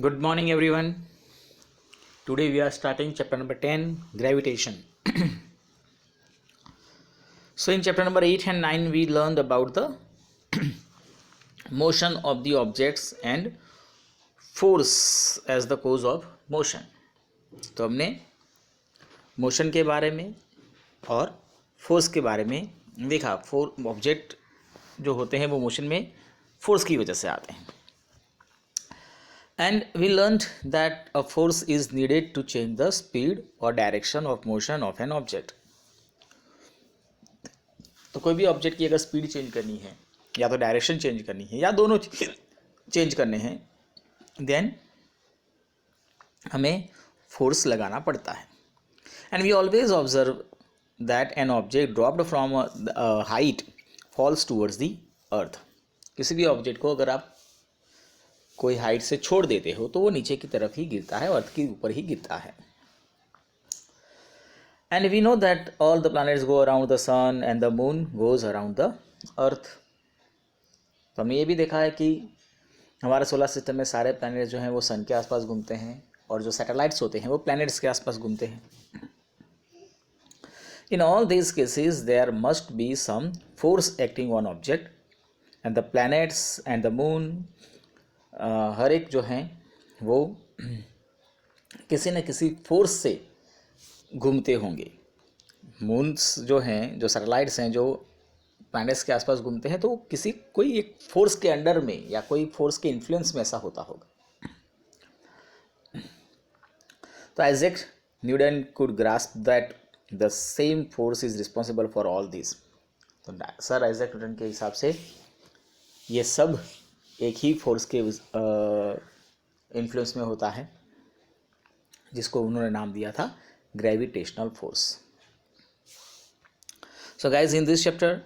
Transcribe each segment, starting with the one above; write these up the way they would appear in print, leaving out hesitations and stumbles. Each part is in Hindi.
Good morning, everyone. Today we are starting chapter number 10, gravitation. So, in chapter number 8 and 9, we learned about the motion of the objects and force as the cause of motion. तो हमने मोशन के बारे में और फोर्स के बारे में देखा. ऑब्जेक्ट जो होते हैं वो मोशन में फोर्स की वजह से आते हैं. And we learned that a force is needed to change the speed or direction of motion of an object. तो कोई भी ऑब्जेक्ट की अगर स्पीड चेंज करनी है या तो डायरेक्शन चेंज करनी है या दोनों चेंज करने हैं, देन हमें फोर्स लगाना पड़ता है. And we always observe that an object dropped from height falls towards the earth. किसी भी ऑब्जेक्ट को अगर आप कोई हाइट से छोड़ देते हो तो वो नीचे की तरफ ही गिरता है, अर्थ के ऊपर ही गिरता है. And we know that all the planets go around the sun and the moon goes around the earth. तो हमने ये भी देखा है कि हमारे सोलर सिस्टम में सारे प्लैनेट्स जो हैं वो सन के आसपास घूमते हैं और जो सैटेलाइट्स होते हैं वो प्लैनेट्स के आसपास घूमते हैं. In all these cases there must be some force acting on object and the planets and the moon हर एक जो हैं वो किसी न किसी फोर्स से घूमते होंगे. मून्स जो हैं, जो सैटेलाइट्स हैं, जो प्लैनेट्स के आसपास घूमते हैं, तो कोई एक फोर्स के अंडर में या कोई फोर्स के इन्फ्लुएंस में ऐसा होता होगा. तो Isaac Newton could grasp that the same force is responsible for all this. तो सर आइजैक न्यूटन के हिसाब से ये सब एक ही फोर्स के इन्फ्लुएंस में होता है, जिसको उन्होंने नाम दिया था gravitational force. So guys, in this chapter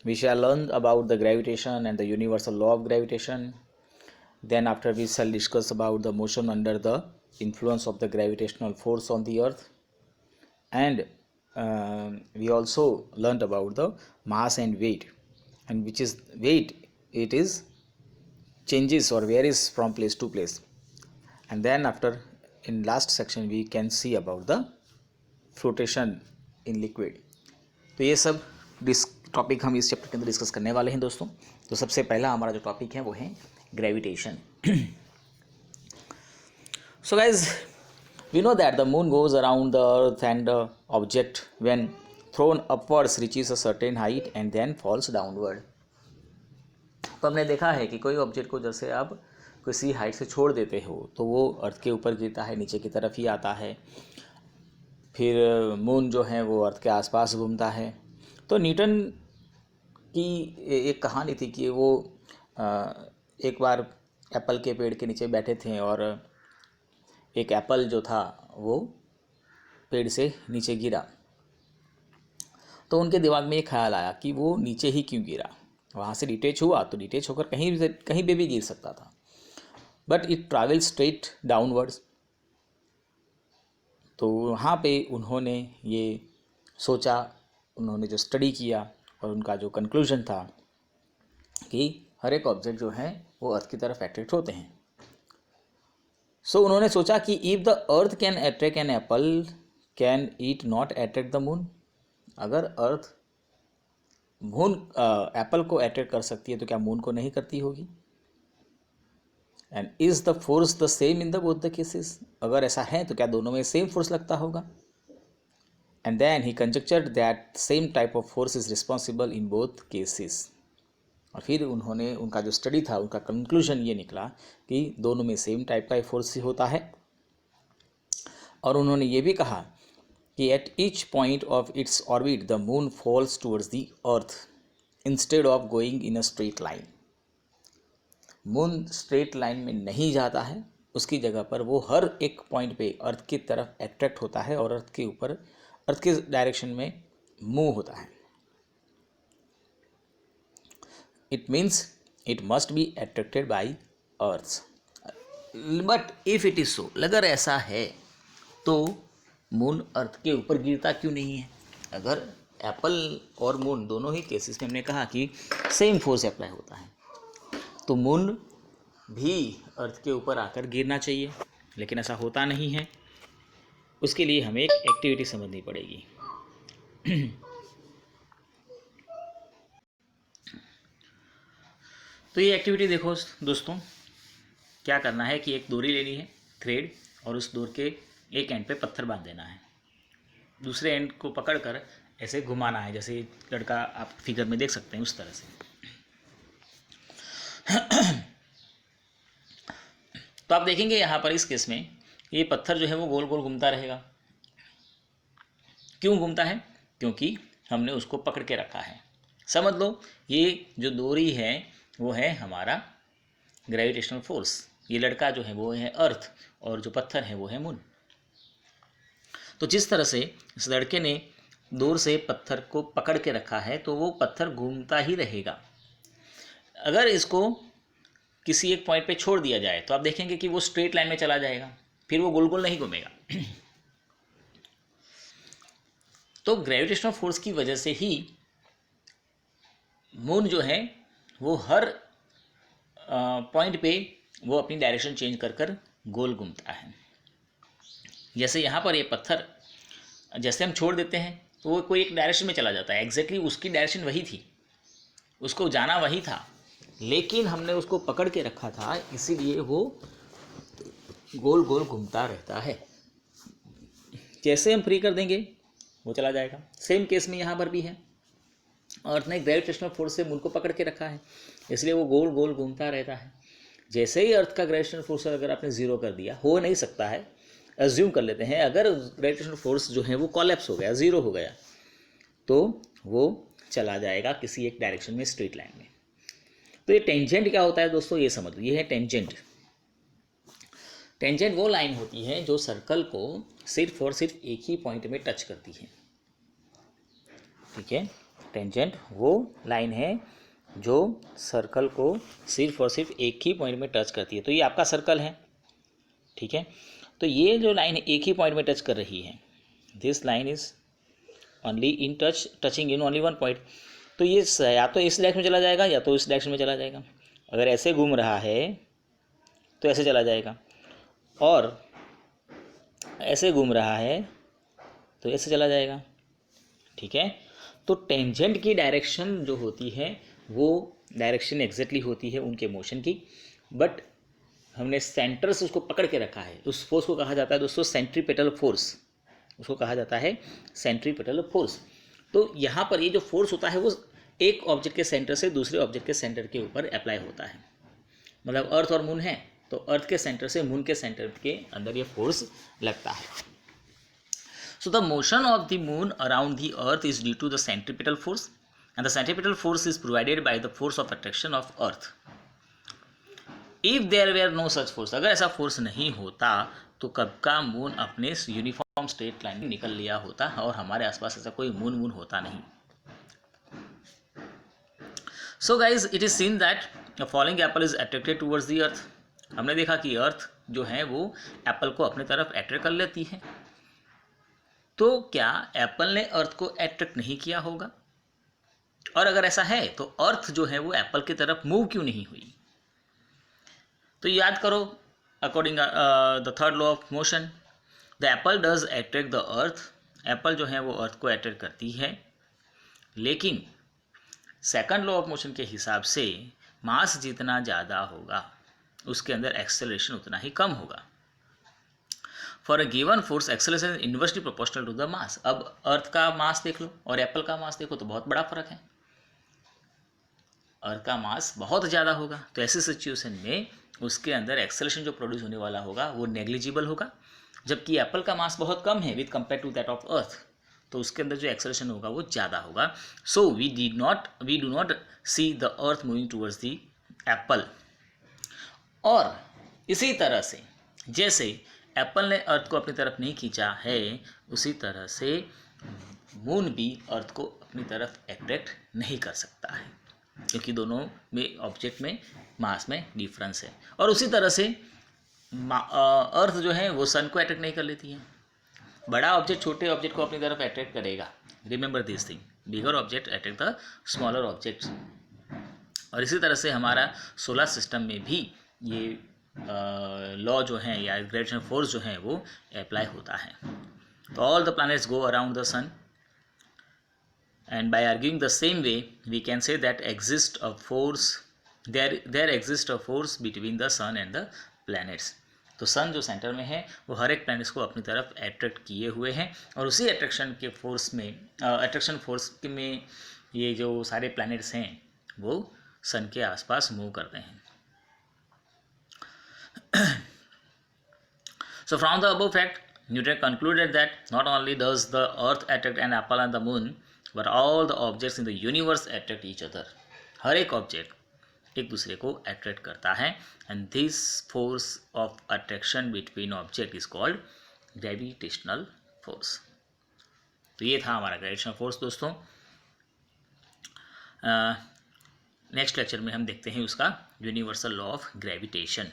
we shall learn about the gravitation and the universal law of gravitation. Then after we shall discuss about the motion under the influence of the gravitational force on the earth. And we also learned about the mass and weight, and which is weight, it is changes or varies from place to place. And then after, in last section, we can see about the flotation in liquid. तो ये सब टॉपिक हम इस चैप्टर के अंदर डिस्कस करने वाले हैं दोस्तों. तो सबसे पहला हमारा जो टॉपिक है वो है gravitation. So guys, we know that the moon goes around the earth and the object when thrown upwards reaches a certain height and then falls downward. तो हमने देखा है कि कोई ऑब्जेक्ट को जैसे आप किसी हाइट से छोड़ देते हो तो वो अर्थ के ऊपर गिरता है, नीचे की तरफ ही आता है. फिर मून जो है वो अर्थ के आसपास घूमता है. तो न्यूटन की एक कहानी थी कि वो एक बार एप्पल के पेड़ के नीचे बैठे थे और एक एप्पल जो था वो पेड़ से नीचे गिरा. तो उनके दिमाग में ये ख्याल आया कि वो नीचे ही क्यों गिरा. वहाँ से डिटेच हुआ तो डिटेच होकर कहीं पे भी गिर सकता था, but it travel straight downwards. तो वहाँ पे उन्होंने ये सोचा, उन्होंने जो स्टडी किया और उनका जो कंक्लूजन था कि हर एक ऑब्जेक्ट जो है वो अर्थ की तरफ अट्रैक्ट होते हैं. सो उन्होंने सोचा कि if the earth can attract an apple, can it not attract the moon. अगर अर्थ मून एप्पल को अट्रैक्ट कर सकती है तो क्या मून को नहीं करती होगी. And is the force the same in the both the cases. अगर ऐसा है तो क्या दोनों में सेम फोर्स लगता होगा. And then he conjectured that same type of force is responsible in both cases. और फिर उन्होंने, उनका जो स्टडी था, उनका कंक्लूजन ये निकला कि दोनों में सेम टाइप का फोर्स होता है. और उन्होंने ये भी कहा कि at each point of its orbit the moon falls towards the earth instead of going in a straight line. Moon straight line में नहीं जाता है, उसकी जगह पर वो हर एक पॉइंट पे अर्थ की तरफ अट्रैक्ट होता है और अर्थ के ऊपर, अर्थ के डायरेक्शन में मूव होता है. It means it must be attracted by earth. But if it is so, अगर ऐसा है तो मून अर्थ के ऊपर गिरता क्यों नहीं है. अगर एप्पल और मून दोनों ही केसेस में हमने कहा कि सेम फोर्स अप्लाई होता है, तो मून भी अर्थ के ऊपर आकर गिरना चाहिए, लेकिन ऐसा होता नहीं है। उसके लिए हमें एक एक्टिविटी समझनी पड़ेगी। तो ये एक्टिविटी देखो दोस्तों, क्या करना है कि एक डोरी लेनी है, थ्रेड, और उस डोर के एक एंड पे पत्थर बांध देना है, दूसरे एंड को पकड़कर ऐसे घुमाना है, जैसे लड़का आप फिगर में देख सकते हैं उस तरह से। तो आप देखेंगे यहाँ पर इस केस में ये पत्थर जो है वो गोल गोल घूमता रहेगा। क्यों घूमता है? क्योंकि हमने उसको पकड़ के रखा है। समझ लो ये जो डोरी है वो है हमारा ग्रेविटेशनल फोर्स, ये लड़का जो है वो है अर्थ, और जो पत्थर है वो है मून। तो जिस तरह से इस लड़के ने दूर से पत्थर को पकड़ के रखा है तो वो पत्थर घूमता ही रहेगा। अगर इसको किसी एक पॉइंट पे छोड़ दिया जाए तो आप देखेंगे कि वो स्ट्रेट लाइन में चला जाएगा, फिर वो गोल गोल नहीं घूमेगा। तो ग्रेविटेशनल फोर्स की वजह से ही मून जो है वो हर पॉइंट पे वो अपनी डायरेक्शन चेंज कर कर गोल घूमता है। जैसे यहाँ पर ये पत्थर जैसे हम छोड़ देते हैं तो वो कोई एक डायरेक्शन में चला जाता है, एग्जैक्टली उसकी डायरेक्शन वही थी, उसको जाना वही था, लेकिन हमने उसको पकड़ के रखा था, इसीलिए वो गोल गोल घूमता रहता है। जैसे हम फ्री कर देंगे वो चला जाएगा। सेम केस में यहाँ पर भी है, अर्थ ने ग्रेविटेशनल फोर्स से मून को पकड़ के रखा है, इसलिए वो गोल गोल घूमता रहता है। जैसे ही अर्थ का ग्रेविटेशनल फोर्स अगर आपने ज़ीरो कर दिया, हो नहीं सकता है, एज्यूम कर लेते हैं, अगर ग्रेविटेशनल फोर्स जो है वो कोलैप्स हो गया, ज़ीरो हो गया, तो वो चला जाएगा किसी एक डायरेक्शन में, स्ट्रेट लाइन में। तो ये टेंजेंट क्या होता है दोस्तों, ये समझ लो, ये है टेंजेंट। टेंजेंट वो लाइन होती है जो सर्कल को सिर्फ और सिर्फ एक ही पॉइंट में टच करती है। ठीक है, टेंजेंट वो लाइन है जो सर्कल को सिर्फ और सिर्फ एक ही पॉइंट में टच करती है। तो ये आपका सर्कल है, ठीक है, तो ये जो लाइन एक ही पॉइंट में टच कर रही है, this line is only in touching in only one point. तो ये या तो इस डायरेक्शन में चला जाएगा या तो इस डायरेक्शन में चला जाएगा। अगर ऐसे घूम रहा है तो ऐसे चला जाएगा, और ऐसे घूम रहा है तो ऐसे चला जाएगा। ठीक है, तो टेंजेंट की डायरेक्शन जो होती है वो डायरेक्शन एग्जैक्टली होती है उनके मोशन की, बट हमने सेंटर से उसको पकड़ के रखा है। उस फोर्स को कहा जाता है दोस्तों सेंट्रीपेटल फोर्स, उसको कहा जाता है सेंट्रीपेटल फोर्स। तो यहाँ पर ये जो फोर्स होता है वो एक ऑब्जेक्ट के सेंटर से दूसरे ऑब्जेक्ट के सेंटर के ऊपर अप्लाई होता है। मतलब अर्थ और मून है तो अर्थ के सेंटर से मून के सेंटर के अंदर ये फोर्स लगता है। So the motion of the moon around the earth is due to the centripetal force and the centripetal force is provided by the force of attraction of earth. If there were no such force, अगर ऐसा फोर्स नहीं होता तो कब का मून अपने यूनिफॉर्म स्ट्रेट लाइन में निकल लिया होता और हमारे आसपास ऐसा कोई मून होता नहीं। So guys it is seen that falling Apple is attracted towards the अर्थ। हमने देखा कि अर्थ जो है वो एप्पल को अपनी तरफ अट्रैक्ट कर लेती है। तो क्या एप्पल ने अर्थ को अट्रैक्ट नहीं किया होगा? और अगर ऐसा है तो अर्थ जो है वो एप्पल की तरफ मूव क्यों नहीं हुई? तो याद करो, according the third law of motion, the Apple does attract the earth. Apple जो है वो अर्थ को अट्रैक्ट करती है, लेकिन सेकंड लॉ ऑफ मोशन के हिसाब से मास जितना ज़्यादा होगा उसके अंदर एक्सेलरेशन उतना ही कम होगा। For a given force acceleration inversely proportional to the mass. अब अर्थ का मास देख लो और एप्पल का मास देखो तो बहुत बड़ा फर्क है, अर्थ का मास बहुत ज़्यादा होगा, तो ऐसी सिचुएशन में उसके अंदर एक्सेलरेशन जो प्रोड्यूस होने वाला होगा वो नेग्लिजिबल होगा। जबकि एप्पल का मास बहुत कम है with compare to that of earth, तो उसके अंदर जो एक्सेलरेशन होगा वो ज़्यादा होगा। So we do not see the earth moving towards the apple. और इसी तरह से जैसे एप्पल ने अर्थ को अपनी तरफ नहीं खींचा है, उसी तरह से मून भी अर्थ को अपनी तरफ अट्रैक्ट नहीं कर सकता है, क्योंकि दोनों में ऑब्जेक्ट में मास में डिफरेंस है। और उसी तरह से अर्थ जो है वो सन को अट्रैक्ट नहीं कर लेती है। बड़ा ऑब्जेक्ट छोटे ऑब्जेक्ट को अपनी तरफ अट्रैक्ट करेगा, remember this thing, bigger object attract the smaller objects. और इसी तरह से हमारा सोलर सिस्टम में भी ये लॉ जो है या ग्रेविटेशनल फोर्स जो है वो अप्लाई होता है। तो all the planets go around the sun, and by arguing the same way we can say that exist a force, there exists a force between the sun and the planets। तो सन जो सेंटर में है वो हर एक प्लैनेट्स को अपनी तरफ अट्रैक्ट किए हुए हैं, और उसी अट्रैक्शन के फोर्स में अट्रैक्शन फोर्स में ये जो सारे प्लैनेट्स हैं वो सन के आसपास मूव करते हैं। So from the above fact, Newton concluded that not only does the earth attract an apple and the moon, but all the objects in the universe attract each other। हर एक ऑब्जेक्ट एक दूसरे को अट्रैक्ट करता है, and this force of attraction between object is called gravitational force. तो ये था हमारा ग्रेविटेशनल फोर्स दोस्तों। नेक्स्ट लेक्चर में हम देखते हैं उसका यूनिवर्सल लॉ ऑफ ग्रेविटेशन।